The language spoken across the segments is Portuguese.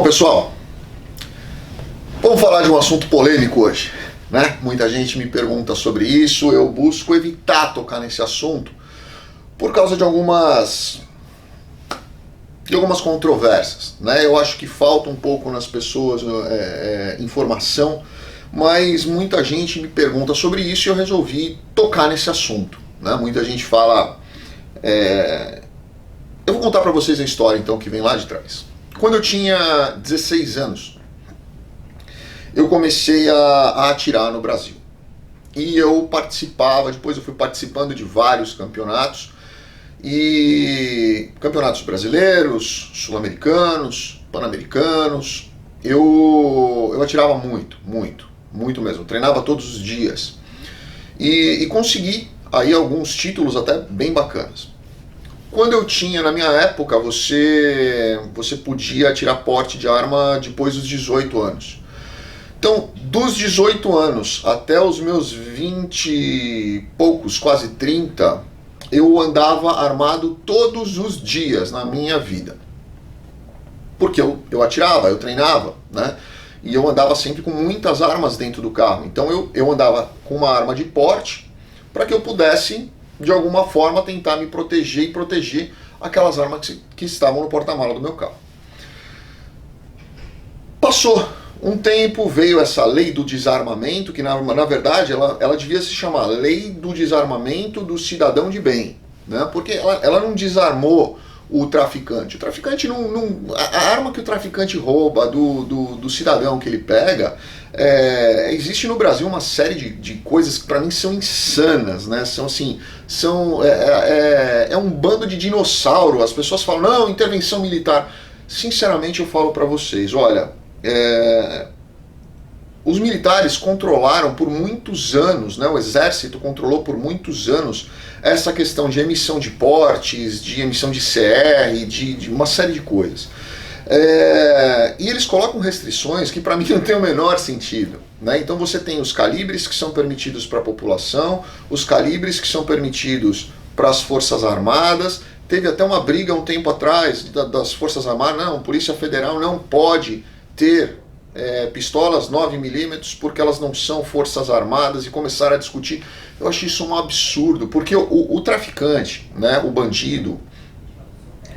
Pessoal, vamos falar de um assunto polêmico hoje, né? Muita gente me pergunta sobre isso, eu busco evitar tocar nesse assunto por causa de algumas controvérsias, né? Eu acho que falta um pouco nas pessoas informação, mas muita gente me pergunta sobre isso e eu resolvi tocar nesse assunto, né? Muita gente fala... Eu vou contar para vocês a história então que vem lá de trás. Quando eu tinha 16 anos, eu comecei a atirar no Brasil. E eu participava, depois eu fui participando de vários campeonatos, e campeonatos brasileiros, sul-americanos, pan-americanos. Eu atirava muito mesmo, eu treinava todos os dias. E consegui aí alguns títulos até bem bacanas. Quando eu tinha, na minha época, você podia atirar porte de arma depois dos 18 anos. Então, dos 18 anos até os meus 20 e poucos, quase 30, eu andava armado todos os dias na minha vida. Porque eu atirava, eu treinava, né? E eu andava sempre com muitas armas dentro do carro. Então eu andava com uma arma de porte para que eu pudesse, de alguma forma, tentar me proteger e proteger aquelas armas que estavam no porta-mala do meu carro. Passou um tempo, veio essa lei do desarmamento, que na verdade ela devia se chamar Lei do Desarmamento do Cidadão de Bem, né? Porque ela não desarmou o traficante. O traficante a arma que o traficante rouba do cidadão que ele pega, existe no Brasil uma série de coisas que para mim são insanas, né? É um bando de dinossauro. As pessoas falam, não, intervenção militar. Sinceramente eu falo para vocês, olha, os militares controlaram por muitos anos, né? O exército controlou por muitos anos essa questão de emissão de portes, de emissão de CR, de uma série de coisas. E eles colocam restrições que para mim não tem o menor sentido, né? Então você tem os calibres que são permitidos para a população, os calibres que são permitidos para as Forças Armadas. Teve até uma briga um tempo atrás das Forças Armadas, não, a Polícia Federal não pode ter pistolas 9mm porque elas não são Forças Armadas, e começaram a discutir. Eu acho isso um absurdo, porque o traficante, né, o bandido,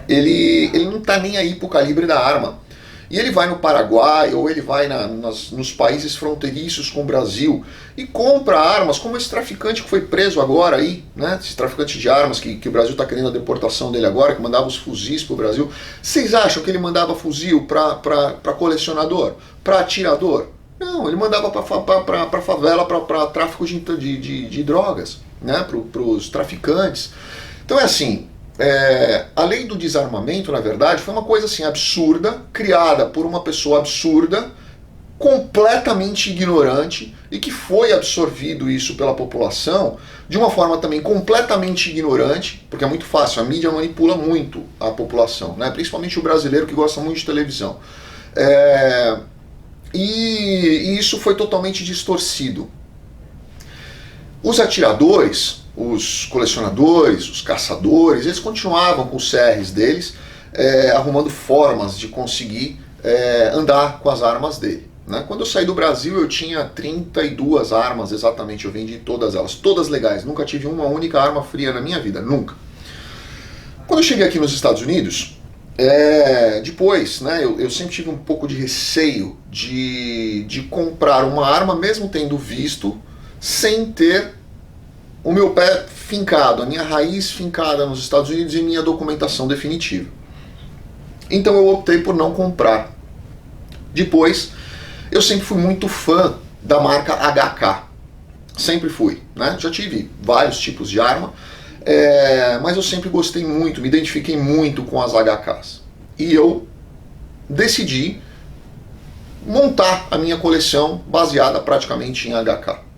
ele não está nem aí pro calibre da arma. E ele vai no Paraguai ou ele vai nos países fronteiriços com o Brasil e compra armas, como esse traficante que foi preso agora aí, né? Esse traficante de armas que o Brasil está querendo a deportação dele agora, que mandava os fuzis pro Brasil. Vocês acham que ele mandava fuzil para colecionador, para atirador? Não, ele mandava para favela, para tráfico de drogas, né? Para os traficantes. Então é assim... a lei do desarmamento, na verdade, foi uma coisa assim absurda, criada por uma pessoa absurda, completamente ignorante, e que foi absorvido isso pela população de uma forma também completamente ignorante, porque é muito fácil, a mídia manipula muito a população, né? Principalmente o brasileiro que gosta muito de televisão. E isso foi totalmente distorcido. Os atiradores, os colecionadores, os caçadores, eles continuavam com os CRs deles, arrumando formas de conseguir andar com as armas dele, né? Quando eu saí do Brasil eu tinha 32 armas exatamente, eu vendi todas elas, todas legais, nunca tive uma única arma fria na minha vida, nunca. Quando eu cheguei aqui nos Estados Unidos, depois, né, eu sempre tive um pouco de receio de comprar uma arma, mesmo tendo visto, sem ter o meu pé fincado, a minha raiz fincada nos Estados Unidos e minha documentação definitiva. Então eu optei por não comprar. Depois, eu sempre fui muito fã da marca HK. Sempre fui, né? Já tive vários tipos de arma, mas eu sempre gostei muito, me identifiquei muito com as HKs. E eu decidi montar a minha coleção baseada praticamente em HK.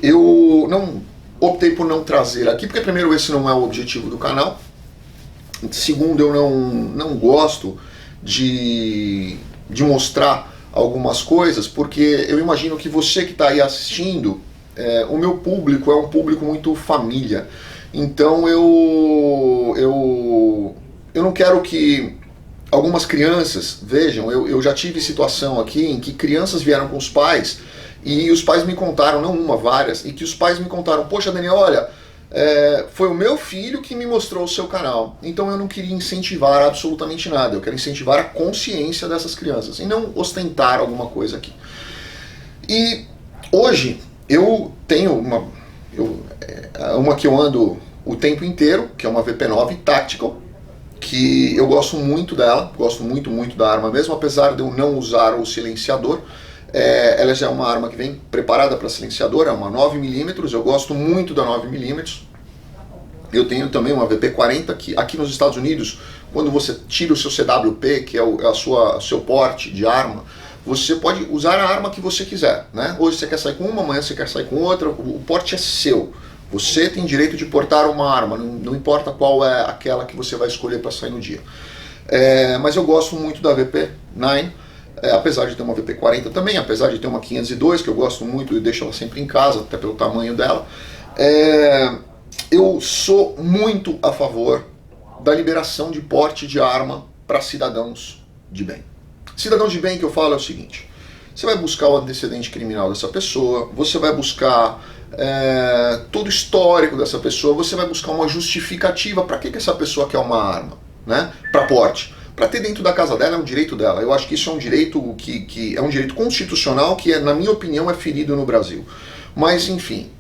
Eu optei por não trazer aqui, porque primeiro esse não é o objetivo do canal, segundo eu não gosto de mostrar algumas coisas, porque eu imagino que você que está aí assistindo, o meu público é um público muito família, então eu não quero que algumas crianças, vejam, eu já tive situação aqui em que crianças vieram com os pais e os pais me contaram, não uma, várias, e que os pais me contaram, poxa Daniel, olha, foi o meu filho que me mostrou o seu canal, então eu não queria incentivar absolutamente nada, eu quero incentivar a consciência dessas crianças e não ostentar alguma coisa aqui. E hoje eu tenho uma que eu ando o tempo inteiro, que é uma VP9 Tactical, que eu gosto muito dela, gosto muito da arma mesmo, apesar de eu não usar o silenciador. Ela já é uma arma que vem preparada para silenciador, é uma 9mm, eu gosto muito da 9mm. Eu tenho também uma VP40, que aqui nos Estados Unidos, quando você tira o seu CWP, que é o seu porte de arma, você pode usar a arma que você quiser, né? Hoje você quer sair com uma, amanhã você quer sair com outra, o porte é seu. Você tem direito de portar uma arma, não importa qual é aquela que você vai escolher para sair no dia. Mas eu gosto muito da VP9, apesar de ter uma VP40 também, apesar de ter uma 502, que eu gosto muito e deixo ela sempre em casa, até pelo tamanho dela. Eu sou muito a favor da liberação de porte de arma para cidadãos de bem. Cidadão de bem que eu falo é o seguinte: você vai buscar o antecedente criminal dessa pessoa, você vai buscar todo o histórico dessa pessoa, você vai buscar uma justificativa para que essa pessoa quer uma arma, né? Para porte. Para ter dentro da casa dela é um direito dela. Eu acho que isso é um direito que é um direito constitucional que, na minha opinião, é ferido no Brasil. Mas, enfim,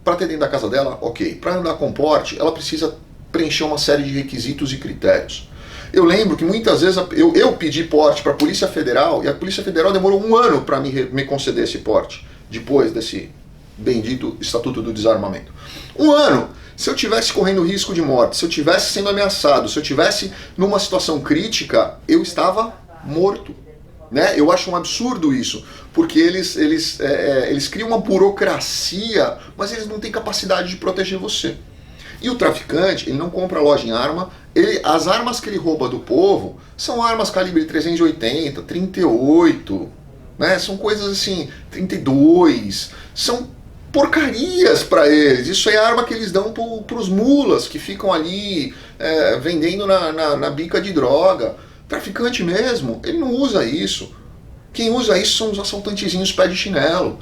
para ter dentro da casa dela, ok. Para andar com porte, ela precisa preencher uma série de requisitos e critérios. Eu lembro que muitas vezes eu pedi porte para a Polícia Federal e a Polícia Federal demorou 1 ano para me conceder esse porte, depois desse bendito Estatuto do Desarmamento. 1 ano! Se eu tivesse correndo risco de morte, se eu tivesse sendo ameaçado, se eu tivesse numa situação crítica, eu estava morto. Né? Eu acho um absurdo isso, porque eles criam uma burocracia, mas eles não têm capacidade de proteger você. E o traficante, ele não compra loja em arma, as armas que ele rouba do povo são armas calibre 380, 38, né? São coisas assim, 32, são porcarias para eles. Isso é arma que eles dão para os mulas que ficam ali vendendo na bica de droga. Traficante mesmo, ele não usa isso. Quem usa isso são os assaltantezinhos pé de chinelo.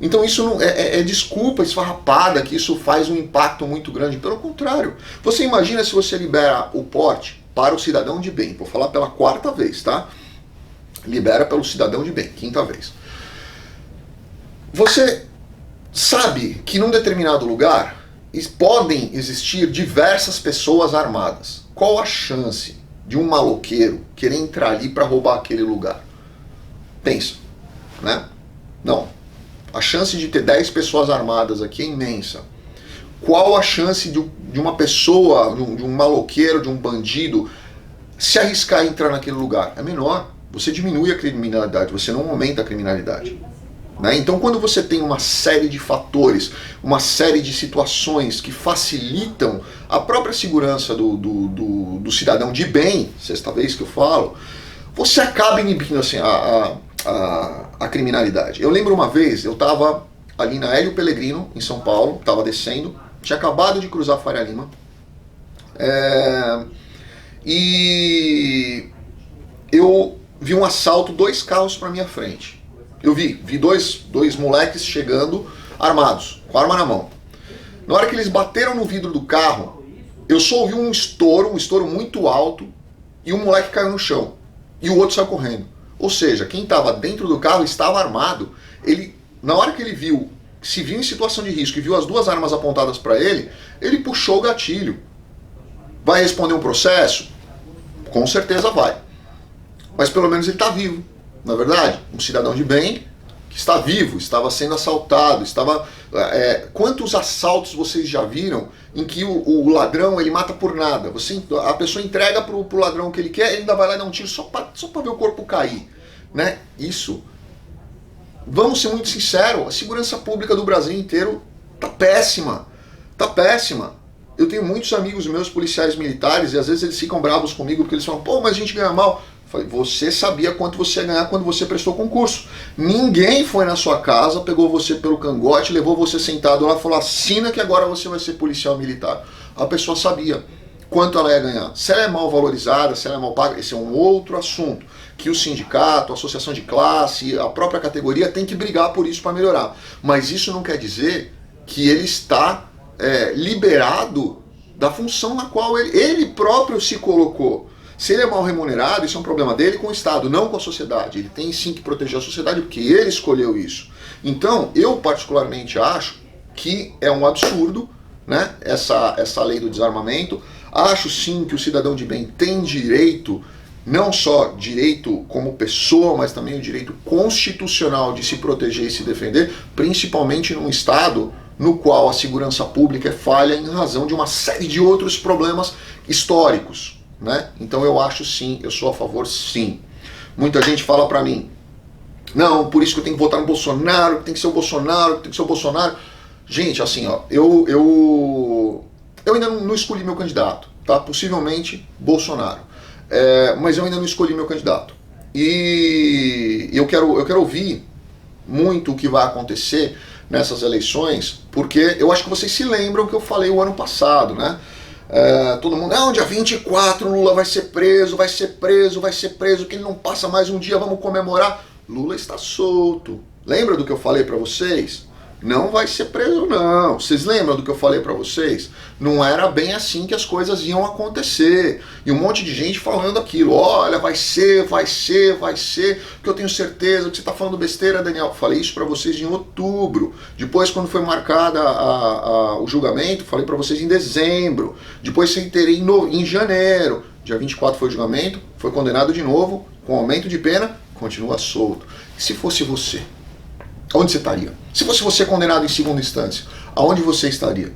Então isso não é desculpa esfarrapada que isso faz um impacto muito grande. Pelo contrário, você imagina se você libera o porte para o cidadão de bem. Vou falar pela 4ª vez, tá? Libera pelo cidadão de bem, 5ª vez. Você sabe que num determinado lugar podem existir diversas pessoas armadas. Qual a chance de um maloqueiro querer entrar ali para roubar aquele lugar? Pensa, né? Não. A chance de ter 10 pessoas armadas aqui é imensa. Qual a chance de uma pessoa, de um maloqueiro, de um bandido, se arriscar a entrar naquele lugar? É menor. Você diminui a criminalidade, você não aumenta a criminalidade. Né? Então, quando você tem uma série de fatores, uma série de situações que facilitam a própria segurança do cidadão de bem, 6ª vez que eu falo, você acaba inibindo assim, a criminalidade. Eu lembro uma vez, eu estava ali na Hélio Pellegrino, em São Paulo, estava descendo, tinha acabado de cruzar a Faria Lima, e eu vi um assalto, 2 carros para minha frente. Eu vi dois moleques chegando armados, com a arma na mão. Na hora que eles bateram no vidro do carro, eu só ouvi um estouro muito alto, e um moleque caiu no chão, e o outro saiu correndo. Ou seja, quem estava dentro do carro estava armado. Ele, na hora que ele se viu em situação de risco e viu as 2 armas apontadas para ele, ele puxou o gatilho. Vai responder um processo? Com certeza vai. Mas pelo menos ele está vivo. Na verdade, um cidadão de bem que está vivo, estava sendo assaltado, quantos assaltos vocês já viram em que o ladrão ele mata por nada? A pessoa entrega para o ladrão o que ele quer, ele ainda vai lá e dá um tiro só para ver o corpo cair, né? Isso, vamos ser muito sinceros, a segurança pública do Brasil inteiro tá péssima, tá péssima. Eu tenho muitos amigos meus policiais militares e às vezes eles ficam bravos comigo porque eles falam, pô, mas a gente ganha mal. Falei, você sabia quanto você ia ganhar quando você prestou concurso. Ninguém foi na sua casa, pegou você pelo cangote, levou você sentado lá e falou, assina que agora você vai ser policial militar. A pessoa sabia. quanto ela ia ganhar. Se ela é mal valorizada, se ela é mal paga, esse é um outro assunto, que o sindicato, a associação de classe, a própria categoria tem que brigar por isso para melhorar. Mas isso não quer dizer que ele está liberado da função na qual ele próprio se colocou. Se ele é mal remunerado, isso é um problema dele com o Estado, não com a sociedade. Ele tem sim que proteger a sociedade porque ele escolheu isso. Então, eu particularmente acho que é um absurdo, né, essa lei do desarmamento. Acho sim que o cidadão de bem tem direito, não só direito como pessoa, mas também o direito constitucional de se proteger e se defender, principalmente num Estado no qual a segurança pública é falha em razão de uma série de outros problemas históricos, né? Então eu acho sim, eu sou a favor sim. Muita gente fala pra mim, não, por isso que eu tenho que votar no Bolsonaro, que tem que ser o Bolsonaro, que tem que ser o Bolsonaro. Gente, assim, ó, eu ainda não escolhi meu candidato, tá? Possivelmente Bolsonaro. Mas eu ainda não escolhi meu candidato. E eu quero ouvir muito o que vai acontecer nessas eleições, porque eu acho que vocês se lembram que eu falei o ano passado, né? Todo mundo, não, dia 24 Lula vai ser preso, que ele não passa mais um dia, vamos comemorar. Lula está solto. Lembra do que eu falei para vocês? Não vai ser preso não. Vocês lembram do que eu falei para vocês? Não era bem assim que as coisas iam acontecer. E um monte de gente falando aquilo. Olha, vai ser, porque eu tenho certeza que você está falando besteira, Daniel. Falei isso para vocês em outubro. Depois, quando foi marcada o julgamento, falei para vocês em dezembro. Depois reiterei em janeiro. Dia 24 foi o julgamento, foi condenado de novo, com aumento de pena, continua solto. E se fosse você? Onde você estaria? Se fosse você condenado em segunda instância, aonde você estaria?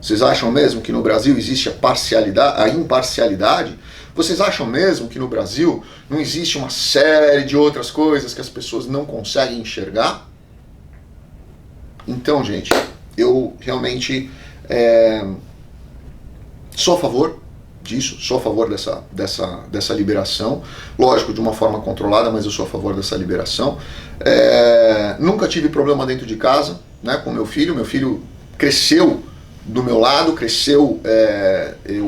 Vocês acham mesmo que no Brasil existe a imparcialidade? Vocês acham mesmo que no Brasil não existe uma série de outras coisas que as pessoas não conseguem enxergar? Então, gente, eu realmente sou a favor disso, sou a favor dessa liberação, lógico, de uma forma controlada, mas eu sou a favor dessa liberação. Nunca tive problema dentro de casa, né, com meu filho cresceu do meu lado,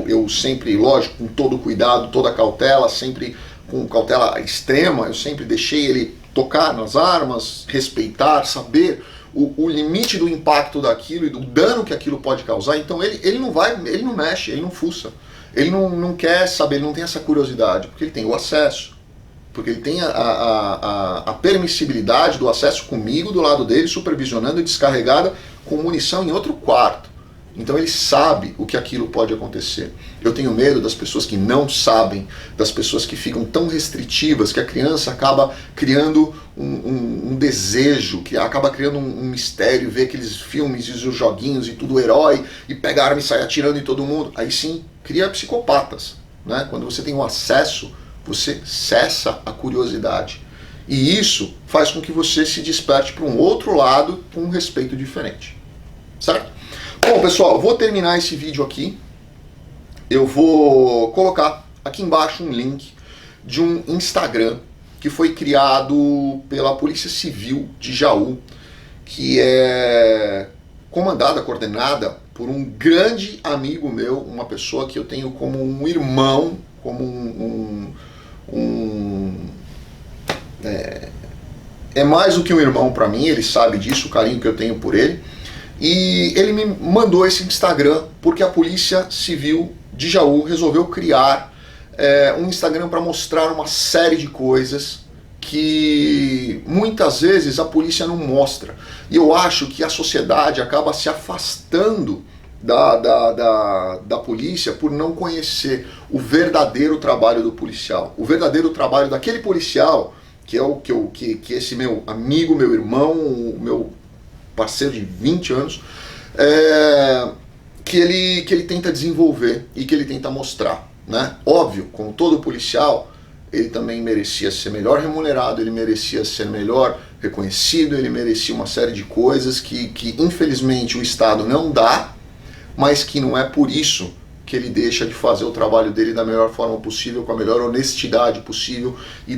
eu sempre, lógico, com todo cuidado, toda cautela, sempre com cautela extrema, eu sempre deixei ele tocar nas armas, respeitar, saber o limite do impacto daquilo e do dano que aquilo pode causar. Então ele não mexe, ele não fuça. Ele não quer saber, ele não tem essa curiosidade, porque ele tem o acesso, porque ele tem a permissibilidade do acesso comigo, do lado dele, supervisionando e descarregada com munição em outro quarto. Então ele sabe o que aquilo pode acontecer. Eu tenho medo das pessoas que não sabem, das pessoas que ficam tão restritivas, que a criança acaba criando um desejo, que acaba criando um mistério, vê aqueles filmes e os joguinhos e tudo herói, e pega a arma e sai atirando em todo mundo. Aí sim, cria psicopatas, né? Quando você tem um acesso, você cessa a curiosidade. E isso faz com que você se desperte para um outro lado com um respeito diferente. Certo? Bom, pessoal, vou terminar esse vídeo aqui. Eu vou colocar aqui embaixo um link de um Instagram que foi criado pela Polícia Civil de Jaú, que é comandada, coordenada por um grande amigo meu, uma pessoa que eu tenho como um irmão, como é mais do que um irmão para mim, ele sabe disso, o carinho que eu tenho por ele. E ele me mandou esse Instagram porque a Polícia Civil de Jaú resolveu criar um Instagram para mostrar uma série de coisas que muitas vezes a polícia não mostra. E eu acho que a sociedade acaba se afastando da polícia por não conhecer o verdadeiro trabalho do policial. O verdadeiro trabalho daquele policial, que é que esse meu amigo, meu irmão, meu parceiro de 20 anos, que ele tenta desenvolver e que ele tenta mostrar, né? Óbvio, como todo policial, ele também merecia ser melhor remunerado, ele merecia ser melhor reconhecido, ele merecia uma série de coisas que infelizmente o Estado não dá, mas que não é por isso que ele deixa de fazer o trabalho dele da melhor forma possível, com a melhor honestidade possível e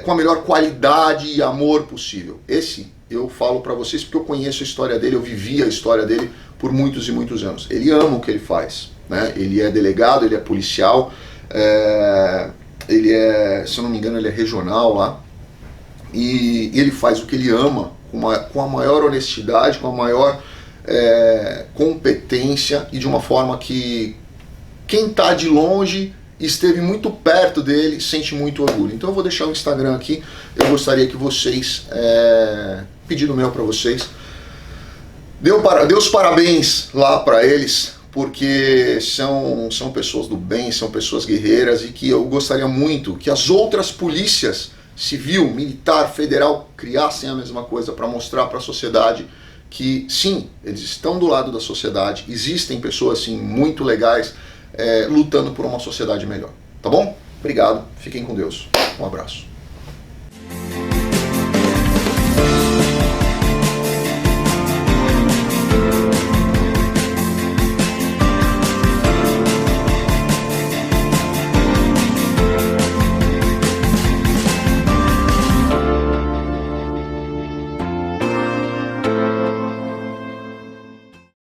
com a melhor qualidade e amor possível. Esse eu falo para vocês porque eu conheço a história dele, eu vivi a história dele por muitos e muitos anos. Ele ama o que ele faz, né? Ele é delegado, ele é policial, ele é, se eu não me engano, ele é regional lá, e ele faz o que ele ama com a maior honestidade, com a maior competência e de uma forma que quem está de longe esteve muito perto dele, sente muito orgulho. Então eu vou deixar o Instagram aqui, eu gostaria que vocês, pedido meu para vocês, dê os parabéns lá para eles, porque são pessoas do bem, são pessoas guerreiras, e que eu gostaria muito que as outras polícias, civil, militar, federal, criassem a mesma coisa para mostrar para a sociedade que sim, eles estão do lado da sociedade, existem pessoas assim muito legais, lutando por uma sociedade melhor. Tá bom? Obrigado, fiquem com Deus. Um abraço.